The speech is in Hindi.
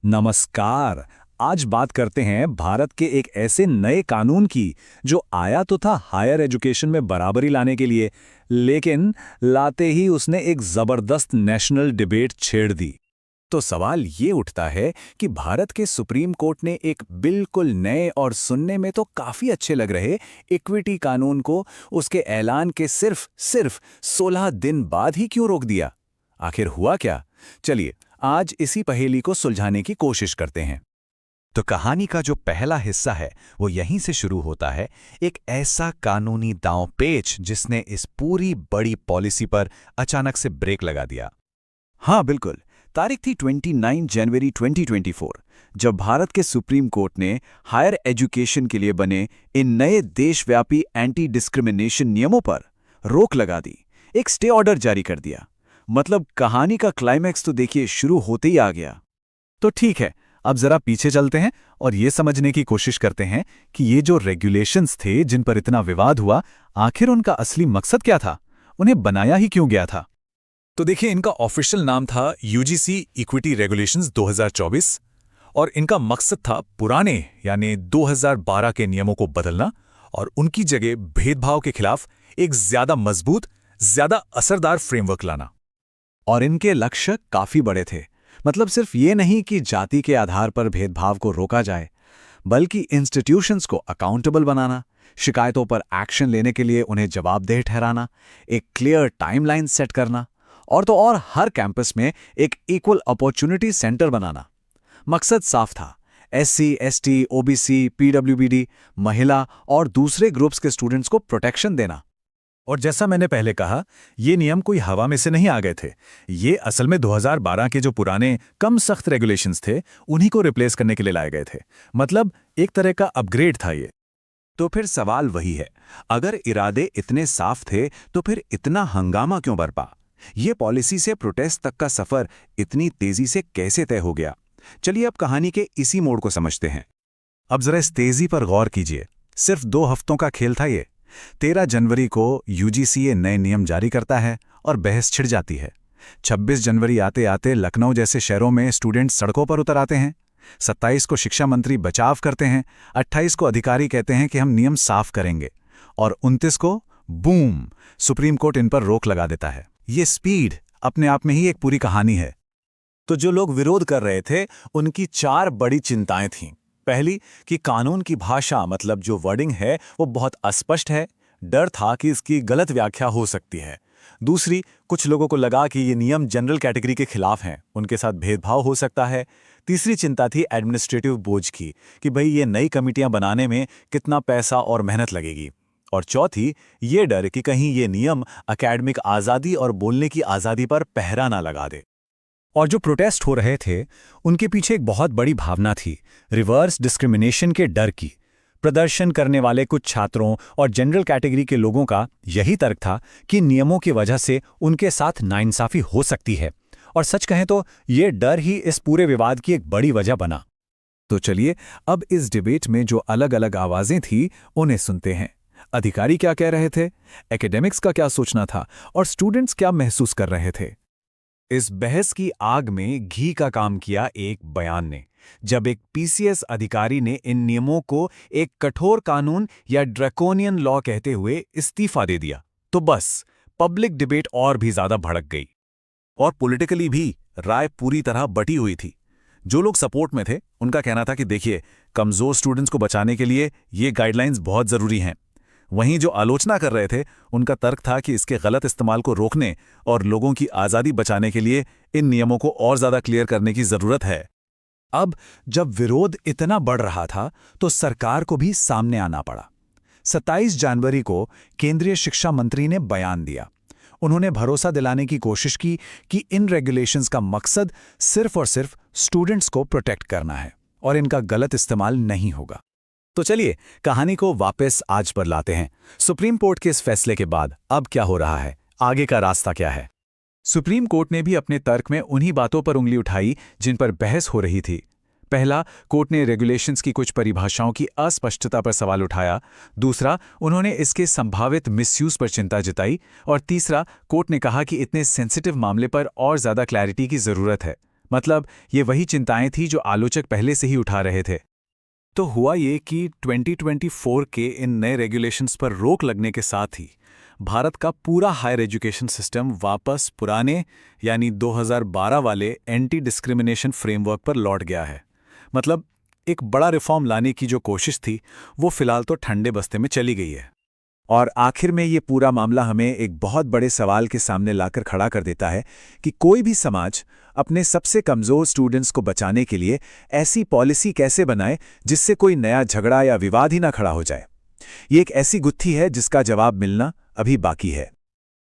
नमस्कार। आज बात करते हैं भारत के एक ऐसे नए कानून की जो आया तो था हायर एजुकेशन में बराबरी लाने के लिए, लेकिन लाते ही उसने एक जबरदस्त नेशनल डिबेट छेड़ दी। तो सवाल ये उठता है कि भारत के सुप्रीम कोर्ट ने एक बिल्कुल नए और सुनने में तो काफी अच्छे लग रहे इक्विटी कानून को उसके ऐलान के सिर्फ 16 दिन बाद ही क्यों रोक दिया? आखिर हुआ क्या? चलिए आज इसी पहेली को सुलझाने की कोशिश करते हैं। तो कहानी का जो पहला हिस्सा है वो यहीं से शुरू होता है, एक ऐसा कानूनी दांव-पेच जिसने इस पूरी बड़ी पॉलिसी पर अचानक से ब्रेक लगा दिया। हाँ बिल्कुल, तारीख थी 29 जनवरी 2024, जब भारत के सुप्रीम कोर्ट ने हायर एजुकेशन के लिए बने इन नए देशव्यापी एंटी डिस्क्रिमिनेशन नियमों पर रोक लगा दी, एक स्टे ऑर्डर जारी कर दिया। मतलब कहानी का क्लाइमैक्स तो देखिए शुरू होते ही आ गया। तो ठीक है, अब जरा पीछे चलते हैं और ये समझने की कोशिश करते हैं कि ये जो रेगुलेशंस थे जिन पर इतना विवाद हुआ, आखिर उनका असली मकसद क्या था, उन्हें बनाया ही क्यों गया था। तो देखिए, इनका ऑफिशियल नाम था यूजीसी इक्विटी रेगुलेशंस 2024 और इनका मकसद था पुराने यानी 2012 के नियमों को बदलना और उनकी जगह भेदभाव के खिलाफ एक ज्यादा मजबूत, ज्यादा असरदार फ्रेमवर्क लाना। और इनके लक्ष्य काफी बड़े थे। मतलब सिर्फ ये नहीं कि जाति के आधार पर भेदभाव को रोका जाए, बल्कि इंस्टीट्यूशंस को अकाउंटेबल बनाना, शिकायतों पर एक्शन लेने के लिए उन्हें जवाबदेह ठहराना, एक क्लियर टाइमलाइन सेट करना और तो और हर कैंपस में एक इक्वल अपॉर्चुनिटी सेंटर बनाना। मकसद साफ था, एससी, एसटी, ओबीसी, पीडब्ल्यूबीडी, महिला और दूसरे ग्रुप्स के स्टूडेंट्स को प्रोटेक्शन देना। और जैसा मैंने पहले कहा, ये नियम कोई हवा में से नहीं आ गए थे। ये असल में 2012 के जो पुराने कम सख्त रेगुलेशंस थे उन्हीं को रिप्लेस करने के लिए लाए गए थे। मतलब एक तरह का अपग्रेड था ये। तो फिर सवाल वही है, अगर इरादे इतने साफ थे तो फिर इतना हंगामा क्यों बरपा? ये पॉलिसी से प्रोटेस्ट तक का सफर इतनी तेजी से कैसे तय हो गया? चलिए अब कहानी के इसी मोड़ को समझते हैं। अब जरा इस तेजी पर गौर कीजिए। सिर्फ 2 हफ्तों का खेल था ये। 13 जनवरी को यूजीसी ये नए नियम जारी करता है और बहस छिड़ जाती है। 26 जनवरी आते आते लखनऊ जैसे शहरों में स्टूडेंट्स सड़कों पर उतर आते हैं। 27 को शिक्षा मंत्री बचाव करते हैं। 28 को अधिकारी कहते हैं कि हम नियम साफ करेंगे और 29 को बूम, सुप्रीम कोर्ट इन पर रोक लगा देता है। ये स्पीड अपने आप में ही एक पूरी कहानी है। तो जो लोग विरोध कर रहे थे उनकी 4 बड़ी चिंताएं थीं। पहली कि कानून की भाषा, मतलब जो वर्डिंग है वो बहुत अस्पष्ट है, डर था कि इसकी गलत व्याख्या हो सकती है। दूसरी, कुछ लोगों को लगा कि ये नियम जनरल कैटेगरी के खिलाफ हैं, उनके साथ भेदभाव हो सकता है। तीसरी चिंता थी एडमिनिस्ट्रेटिव बोझ की, कि भाई ये नई कमिटियां बनाने में कितना पैसा और मेहनत लगेगी। और चौथी, ये डर कि कहीं ये नियम एकेडमिक आज़ादी और बोलने की आज़ादी पर पहरा ना लगा दे। और जो प्रोटेस्ट हो रहे थे उनके पीछे एक बहुत बड़ी भावना थी, रिवर्स डिस्क्रिमिनेशन के डर की। प्रदर्शन करने वाले कुछ छात्रों और जनरल कैटेगरी के लोगों का यही तर्क था कि नियमों की वजह से उनके साथ नाइंसाफी हो सकती है। और सच कहें तो ये डर ही इस पूरे विवाद की एक बड़ी वजह बना। तो चलिए अब इस डिबेट में जो अलग अलग आवाजें थी उन्हें सुनते हैं। अधिकारी क्या कह रहे थे, एकेडमिक्स का क्या सोचना था और स्टूडेंट्स क्या महसूस कर रहे थे। इस बहस की आग में घी का काम किया एक बयान ने, जब एक पीसीएस अधिकारी ने इन नियमों को एक कठोर कानून या ड्रैकोनियन लॉ कहते हुए इस्तीफा दे दिया, तो बस पब्लिक डिबेट और भी ज्यादा भड़क गई। और पॉलिटिकली भी राय पूरी तरह बटी हुई थी। जो लोग सपोर्ट में थे उनका कहना था कि देखिए, कमजोर स्टूडेंट्स को बचाने के लिए ये गाइडलाइंस बहुत जरूरी हैं। वहीं जो आलोचना कर रहे थे उनका तर्क था कि इसके गलत इस्तेमाल को रोकने और लोगों की आज़ादी बचाने के लिए इन नियमों को और ज़्यादा क्लियर करने की ज़रूरत है। अब जब विरोध इतना बढ़ रहा था तो सरकार को भी सामने आना पड़ा। 27 जनवरी को केंद्रीय शिक्षा मंत्री ने बयान दिया। उन्होंने भरोसा दिलाने की कोशिश की कि इन रेगुलेशंस का मकसद सिर्फ और सिर्फ स्टूडेंट्स को प्रोटेक्ट करना है और इनका गलत इस्तेमाल नहीं होगा। तो चलिए कहानी को वापस आज पर लाते हैं। सुप्रीम कोर्ट के इस फैसले के बाद अब क्या हो रहा है, आगे का रास्ता क्या है? सुप्रीम कोर्ट ने भी अपने तर्क में उन्हीं बातों पर उंगली उठाई जिन पर बहस हो रही थी। पहला, कोर्ट ने रेगुलेशंस की कुछ परिभाषाओं की अस्पष्टता पर सवाल उठाया। दूसरा, उन्होंने इसके संभावित मिसयूज पर चिंता जताई। और तीसरा, कोर्ट ने कहा कि इतने सेंसिटिव मामले पर और ज्यादा क्लैरिटी की जरूरत है। मतलब ये वही चिंताएं थी जो आलोचक पहले से ही उठा रहे थे। तो हुआ ये कि 2024 के इन नए रेगुलेशंस पर रोक लगने के साथ ही भारत का पूरा हायर एजुकेशन सिस्टम वापस पुराने यानी 2012 वाले एंटी डिस्क्रिमिनेशन फ्रेमवर्क पर लौट गया है। मतलब एक बड़ा रिफॉर्म लाने की जो कोशिश थी वो फिलहाल तो ठंडे बस्ते में चली गई है। और आखिर में ये पूरा मामला हमें एक बहुत बड़े सवाल के सामने लाकर खड़ा कर देता है कि कोई भी समाज अपने सबसे कमज़ोर स्टूडेंट्स को बचाने के लिए ऐसी पॉलिसी कैसे बनाए जिससे कोई नया झगड़ा या विवाद ही ना खड़ा हो जाए। ये एक ऐसी गुत्थी है जिसका जवाब मिलना अभी बाकी है।